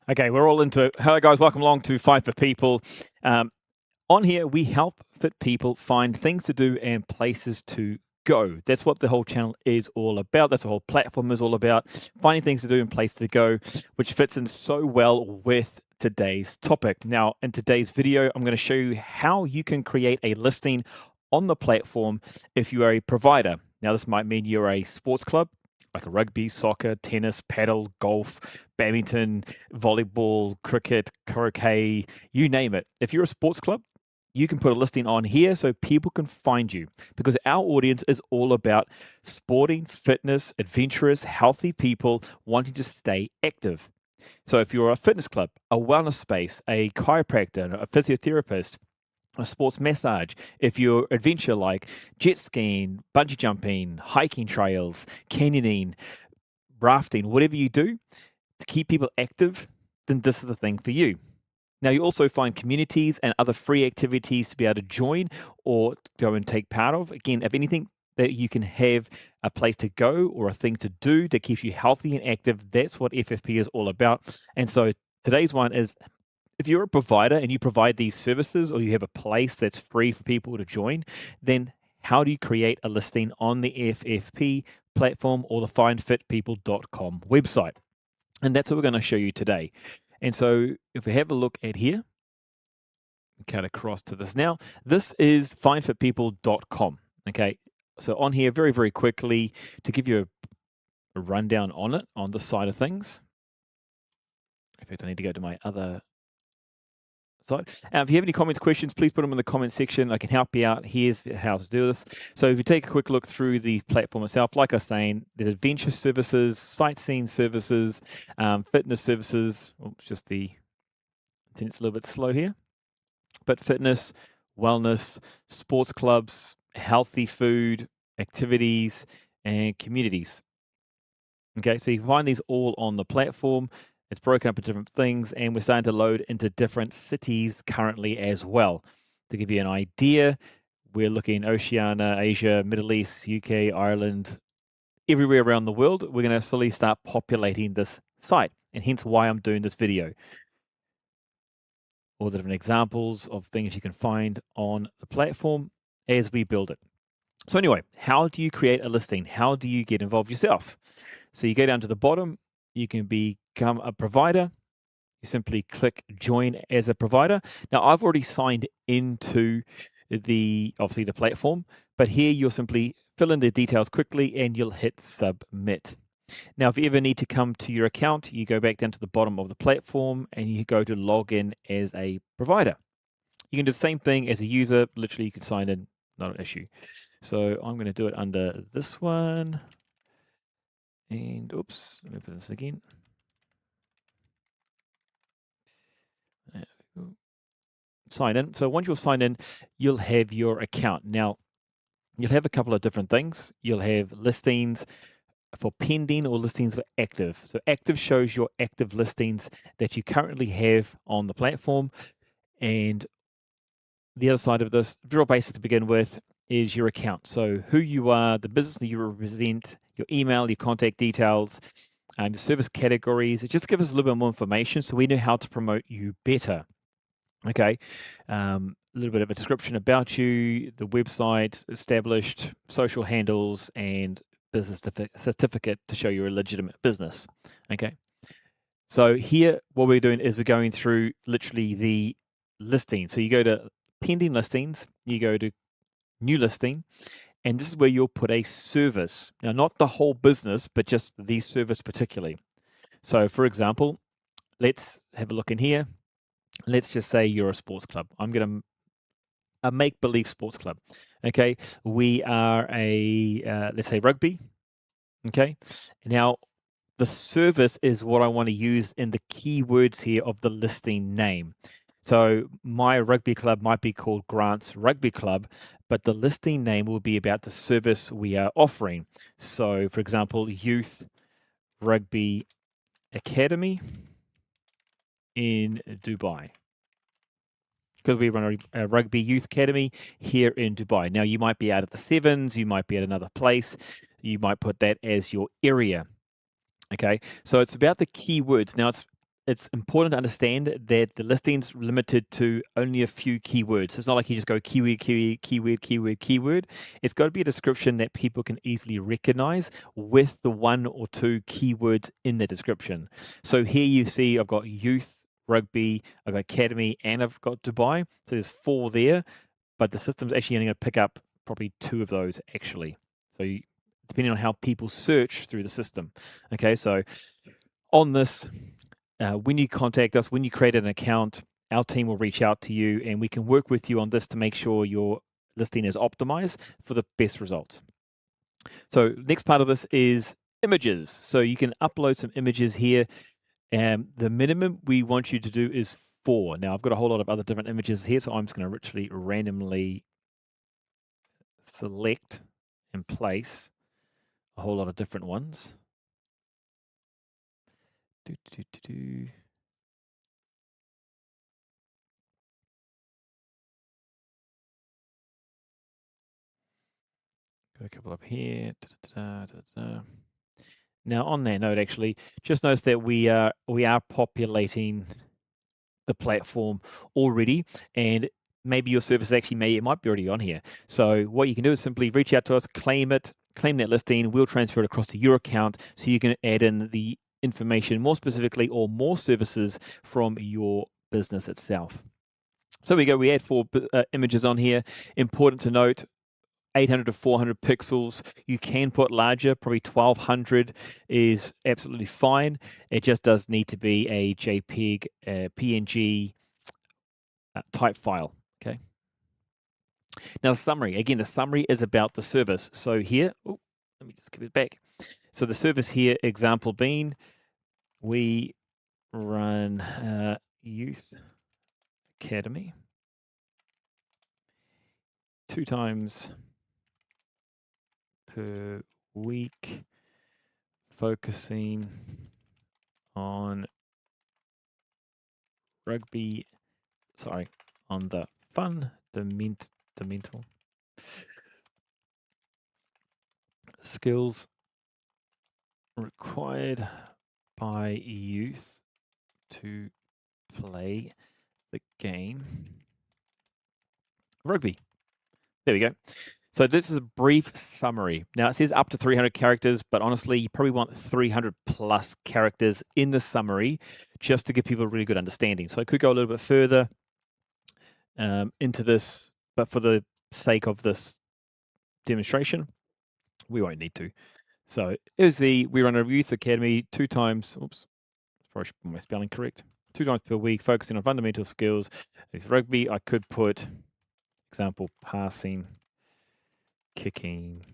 Okay, we're all into it. Hello, guys. Welcome along to Find for People. On here, we help fit people find things to do and places to go. That's what the whole channel is all about. That's the whole platform is all about. Finding things to do and places to go, which fits in so well with today's topic. Now, in today's video, I'm going to show you how you can create a listing on the platform if you are a provider. Now, this might mean you're a sports club, like a rugby, soccer, tennis, paddle, golf, badminton, volleyball, cricket, croquet, you name it. If you're a sports club, you can put a listing on here so people can find you, because our audience is all about sporting, fitness, adventurous, healthy people wanting to stay active. So if you're a fitness club, a wellness space, a chiropractor, a physiotherapist, a sports massage, if you're adventure like jet skiing, bungee jumping, hiking trails, canyoning, rafting, whatever you do to keep people active, then this is the thing for you. Now, you also find communities and other free activities to be able to join or go and take part of. Again, if anything that you can have a place to go or a thing to do that keeps you healthy and active, that's what FFP is all about. And so today's one is, if you're a provider and you provide these services or you have a place that's free for people to join, then how do you create a listing on the FFP platform or the findfitpeople.com website? And that's what we're going to show you today. And so if we have a look at here, cut across to this now, this is findfitpeople.com. Okay, so on here, very, very quickly, to give you a rundown on it, on the side of things. In fact, I need to go to my other side. If you have any comments, questions, please put them in the comment section. I can help you out. Here's how to do this. So if you take a quick look through the platform itself, like I was saying, there's adventure services, sightseeing services, fitness services. Oops, just the, I think it's a little bit slow here. But fitness, wellness, sports clubs, healthy food, activities, and communities. Okay, so you can find these all on the platform. It's broken up into different things, and we're starting to load into different cities currently as well. To give you an idea, we're looking Oceania, Asia, Middle East, UK, Ireland, everywhere around the world. We're going to slowly start populating this site, and hence why I'm doing this video. All the different examples of things you can find on the platform as we build it. So anyway, how do you create a listing? How do you get involved yourself? So you go down to the bottom, you can become a provider. You simply click join as a provider. Now I've already signed into obviously the platform, but here you'll simply fill in the details quickly and you'll hit submit. Now, if you ever need to come to your account, you go back down to the bottom of the platform and you go to log in as a provider. You can do the same thing as a user. Literally, you can sign in, not an issue. So I'm going to do it under this one. And oops, let me put this again. Sign in. So once you'll sign in, you'll have your account. Now, you'll have a couple of different things. You'll have listings for pending or listings for active. So active shows your active listings that you currently have on the platform. And the other side of this, very basic to begin with, is your account. So who you are, the business that you represent, your email, your contact details, your service categories. It just gives us a little bit more information so we know how to promote you better. Okay, a little bit of a description about you, the website, established social handles, and business certificate to show you're a legitimate business. Okay, so here what we're doing is we're going through literally the listing. So you go to pending listings, you go to new listing, and this is where you'll put a service. Now, not the whole business, but just the service particularly. So for example, let's have a look in here. Let's just say you're a sports club. I'm going to a make-believe sports club. Okay, we are a let's say rugby. Okay, now the service is what I want to use in the keywords here of the listing name. So my rugby club might be called Grant's Rugby Club, but the listing name will be about the service we are offering. So for example, Youth Rugby Academy in Dubai, because we run a rugby youth academy here in Dubai. Now, you might be out at the Sevens, you might be at another place, you might put that as your area. Okay, so it's about the keywords. Now, it's important to understand that the listing's limited to only a few keywords. It's not like you just go keyword, keyword. It's got to be a description that people can easily recognize with the 1 or 2 keywords in the description. So here you see I've got youth, rugby, I've got academy, and I've got Dubai. So there's 4 there, but the system's actually only going to pick up probably 2 of those actually. So depending on how people search through the system. Okay, so on this, when you contact us, when you create an account, our team will reach out to you and we can work with you on this to make sure your listing is optimized for the best results. So next part of this is images. So you can upload some images here. The minimum we want you to do is 4. Now I've got a whole lot of other different images here, so I'm just going to literally randomly select and place a whole lot of different ones. Got a couple up here. Now, on that note, actually, just notice that we are populating the platform already, and maybe your service actually it might be already on here. So what you can do is simply reach out to us, claim that listing. We'll transfer it across to your account, so you can add in the information more specifically or more services from your business itself. So we go. We add 4 images on here. Important to note, 800 to 400 pixels. You can put larger, probably 1200 is absolutely fine. It just does need to be a JPEG, PNG type file. Okay. Now, the summary. Again, the summary is about the service. So here, let me just give it back. So the service here, example being, we run Youth Academy 2 times per week, focusing on on the fundamental skills required by youth to play the game rugby. There we go. So this is a brief summary. Now it says up to 300 characters, but honestly, you probably want 300 plus characters in the summary just to give people a really good understanding. So I could go a little bit further into this, but for the sake of this demonstration, we won't need to. So we run a youth academy 2 times, probably should put my spelling correct, 2 times per week, focusing on fundamental skills. With rugby, I could put, example, passing, kicking,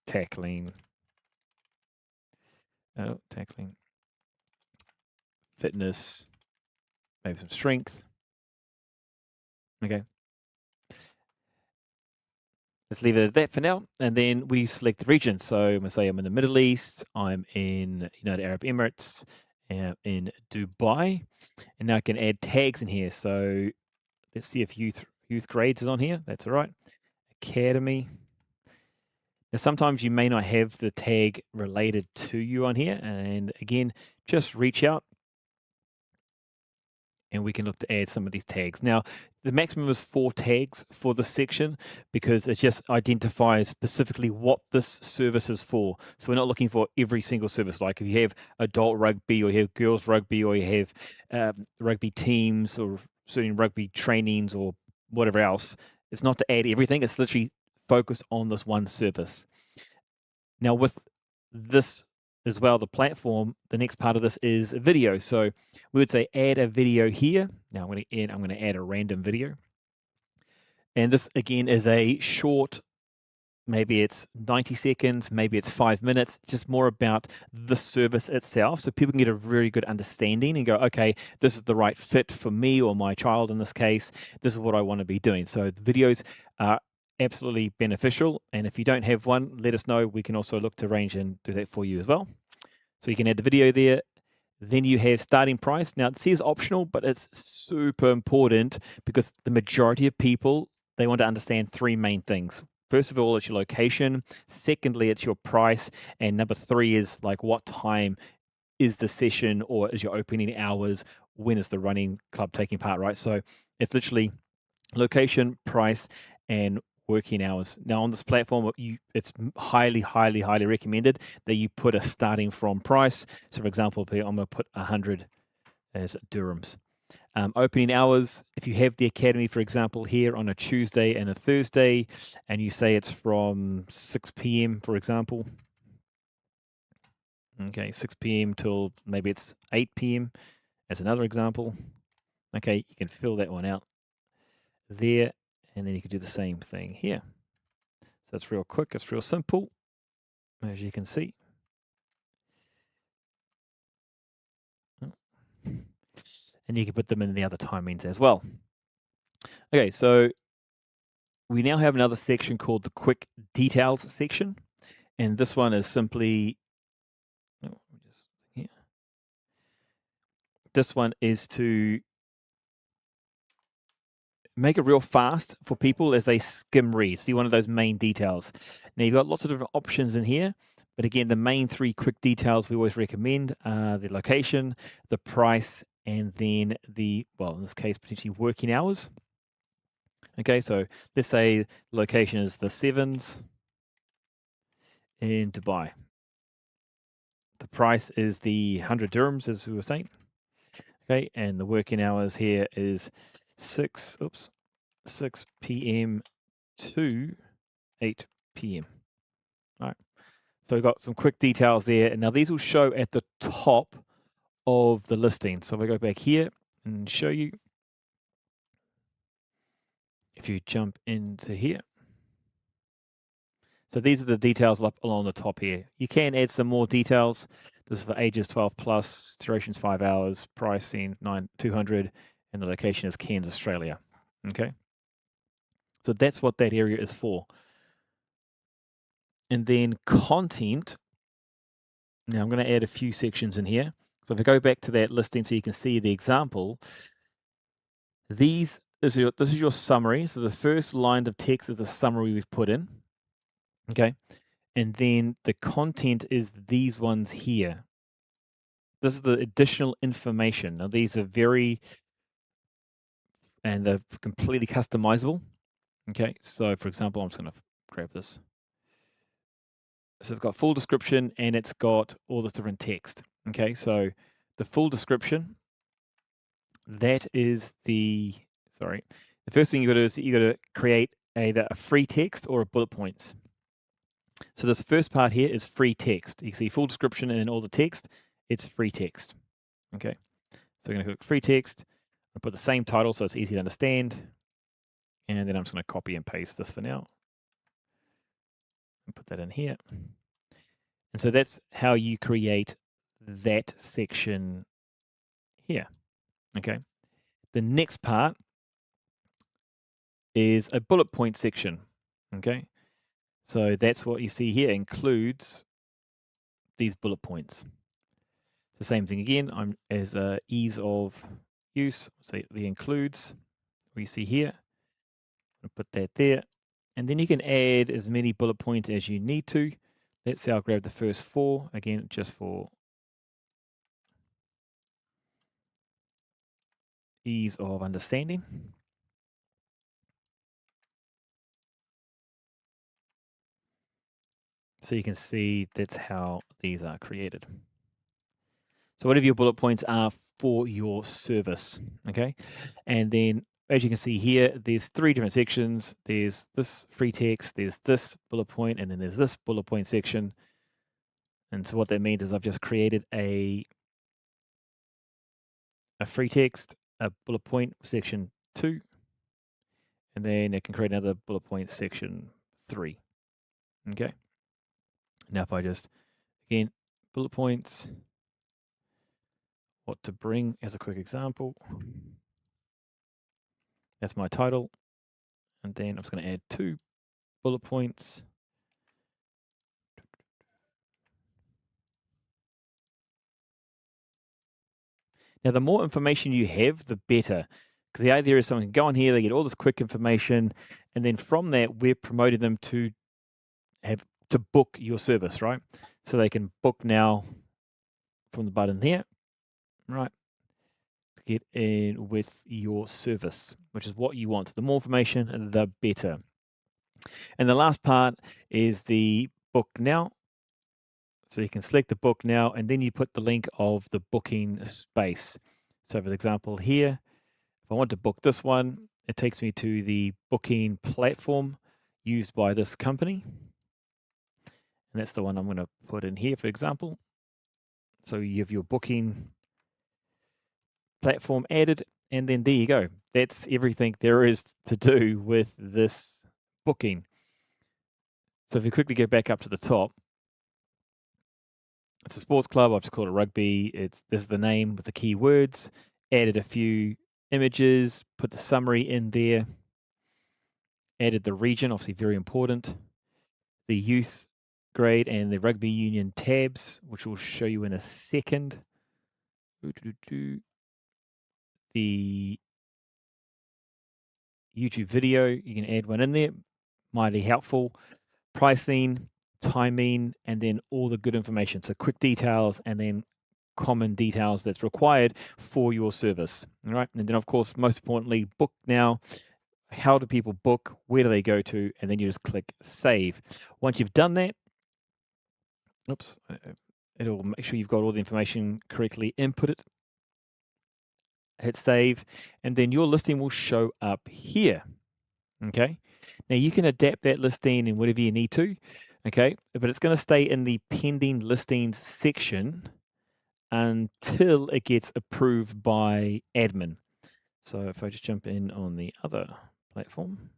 tackling, fitness, maybe some strength. Okay. Let's leave it at that for now. And then we select the region. So I'm going to say I'm in the Middle East, I'm in United Arab Emirates, in Dubai. And now I can add tags in here. So let's see if youth grades is on here. That's all right. Academy. Now, sometimes you may not have the tag related to you on here. And again, just reach out and we can look to add some of these tags. Now, the maximum is 4 tags for this section because it just identifies specifically what this service is for. So we're not looking for every single service. Like if you have adult rugby or you have girls rugby or you have rugby teams or certain rugby trainings or whatever else, it's not to add everything. It's literally focused on this one service. Now with this as well, the platform, the next part of this is a video. So we would say add a video here. Now I'm going to add a random video. And this again is a short, maybe it's 90 seconds, maybe it's 5 minutes, just more about the service itself. So people can get a really good understanding and go, okay, this is the right fit for me or my child in this case. This is what I want to be doing. So the videos are absolutely beneficial. And if you don't have one, let us know. We can also look to arrange and do that for you as well. So you can add the video there. Then you have starting price. Now it says optional, but it's super important because the majority of people, they want to understand 3 main things. First of all, it's your location. Secondly, it's your price. And number 3 is like what time is the session or is your opening hours, when is the running club taking part, right? So it's literally location, price, and working hours. Now on this platform, it's highly recommended that you put a starting from price. So for example, I'm going to put 100 as dirhams. Opening hours, if you have the academy, for example, here on a Tuesday and a Thursday, and you say it's from 6 p.m., for example. Okay, 6 p.m. till maybe it's 8 p.m. as another example. Okay, you can fill that one out there, and then you can do the same thing here. So it's real quick, it's real simple, as you can see. And you can put them in the other timings as well. Okay, so we now have another section called the quick details section. And this one is simply, this one is to make it real fast for people as they skim read. See one of those main details. Now you've got lots of different options in here, but again, the main 3 quick details we always recommend are the location, the price, and then the, well, in this case, potentially working hours. Okay, so let's say location is the Sevens in Dubai. The price is the 100 dirhams, as we were saying. Okay, and the working hours here is 6 p.m. to 8 p.m. All right, so we've got some quick details there. And now these will show at the top of the listing. So if I go back here and show you, if you jump into here, so these are the details up along the top here. You can add some more details. This is for ages 12 plus, durations 5 hours, pricing 200, and the location is Cairns, Australia. Okay, so that's what that area is for. And then content. Now I'm going to add a few sections in here. So if I go back to that listing so you can see the example, this is your summary. So the first line of text is the summary we've put in. Okay, and then the content is these ones here. This is the additional information. Now these are and they're completely customizable. Okay, so for example, I'm just going to grab this. So it's got full description and it's got all this different text. Okay, so the full description, that is the first thing you got to do is you got to create either a free text or a bullet points. So this first part here is free text. You can see full description and then all the text, it's free text. Okay, so we're going to click free text. I'll put the same title so it's easy to understand. And then I'm just going to copy and paste this for now. And put that in here. And so that's how you create that section here. Okay, the next part is a bullet point section. Okay, so that's what you see here, includes these bullet points. The same thing again, I'm as ease of use, so the includes, we see here, I'll put that there, and then you can add as many bullet points as you need to. Let's say I'll grab the first 4, again, just for ease of understanding. So you can see that's how these are created. So whatever your bullet points are for your service, okay? And then as you can see here, there's 3 different sections. There's this free text, there's this bullet point, and then there's this bullet point section. And so what that means is I've just created a free text, a bullet point section 2, and then it can create another bullet point section 3, okay? Now if I just, again, bullet points, what to bring as a quick example. That's my title. And then I'm just going to add 2 bullet points. Now, the more information you have, the better. Because the idea is someone can go on here, they get all this quick information, and then from that, we're promoting them to book your service, right? So they can book now from the button there, right? Get in with your service, which is what you want. The more information, the better. And the last part is the book now. So you can select the book now, and then you put the link of the booking space. So for example here, if I want to book this one, it takes me to the booking platform used by this company. And that's the one I'm going to put in here, for example. So you have your booking platform added, and then there you go. That's everything there is to do with this booking. So if you quickly go back up to the top, it's a sports club. I've just called it rugby. This is the name with the keywords. Added a few images, put the summary in there. Added the region, obviously very important. The youth grade and the rugby union tabs, which we'll show you in a second. The YouTube video, you can add one in there. Mighty helpful. Pricing, timing, and then all the good information. So quick details and then common details that's required for your service. All right. And then, of course, most importantly, book now. How do people book? Where do they go to? And then you just click save. Once you've done that, it'll make sure you've got all the information correctly inputted. Hit save, and then your listing will show up here. Okay. Now you can adapt that listing in whatever you need to. Okay. But it's going to stay in the pending listings section until it gets approved by admin. So if I just jump in on the other platform.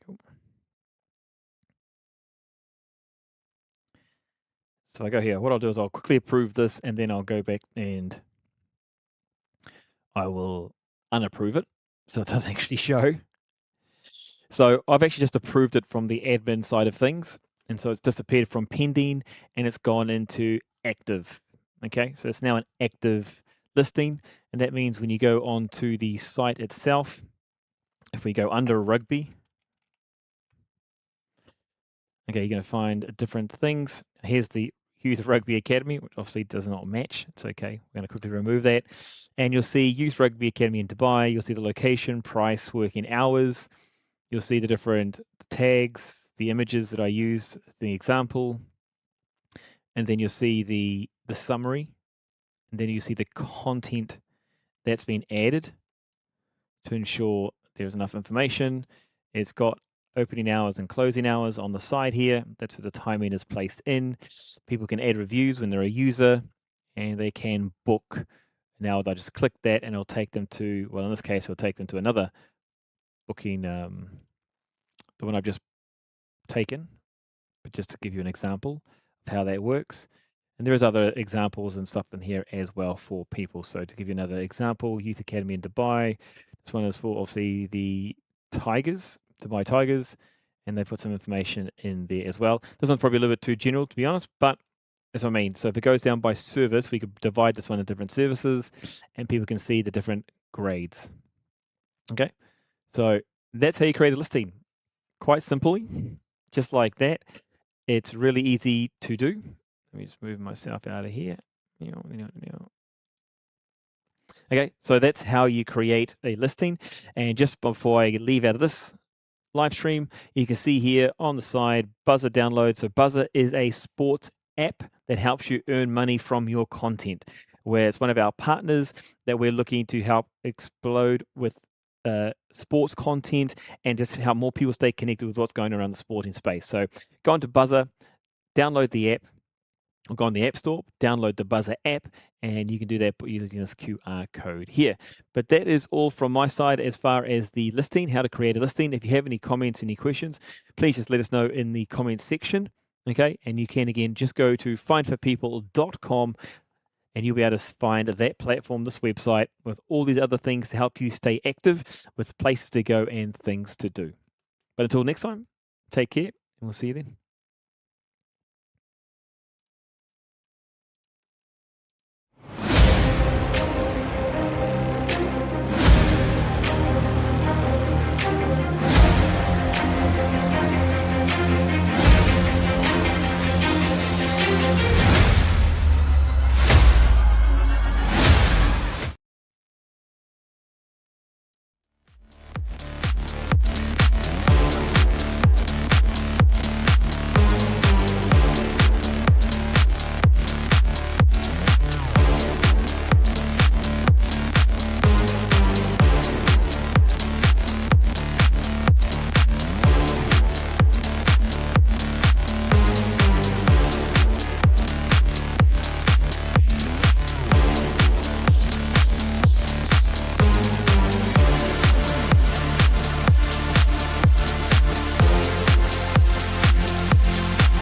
Cool. So I go here. What I'll do is I'll quickly approve this, and then I'll go back and I will unapprove it so it doesn't actually show. So I've actually just approved it from the admin side of things. And so it's disappeared from pending and it's gone into active. Okay, so it's now an active listing. And that means when you go onto the site itself, if we go under rugby, okay, you're going to find different things. Here's the Youth Rugby Academy, which obviously does not match. It's okay. We're going to quickly remove that. And you'll see Youth Rugby Academy in Dubai. You'll see the location, price, working hours. You'll see the different tags, the images that I use, the example. And then you'll see the summary. And then you see the content that's been added to ensure there's enough information. It's got opening hours and closing hours on the side here. That's where the timing is placed in. People can add reviews when they're a user, and they can book. Now they'll just click that and it'll take them to, well, in this case, it'll take them to another booking, the one I've just taken, but just to give you an example of how that works. And there is other examples and stuff in here as well for people. So to give you another example, Youth Academy in Dubai. This one is for obviously the Tigers, Dubai Tigers, and they put some information in there as well. This one's probably a little bit too general, to be honest, but that's what I mean. So if it goes down by service, we could divide this one into different services and people can see the different grades. Okay, so that's how you create a listing. Quite simply, just like that. It's really easy to do. Let me just move myself out of here. Okay, so that's how you create a listing. And just before I leave out of this live stream, you can see here on the side, Buzzer download. So Buzzer is a sports app that helps you earn money from your content, where it's one of our partners that we're looking to help explode with sports content and just how more people stay connected with what's going on around the sporting space. So go onto Buzzer, download the app, or go on the App Store, download the Buzzer app, and you can do that using this QR code here. But that is all from my side as far as the listing, how to create a listing. If you have any comments, any questions, please just let us know in the comments section. Okay, and you can again just go to findforpeople.com and you'll be able to find that platform, this website, with all these other things to help you stay active with places to go and things to do. But until next time, take care. we'll see you then.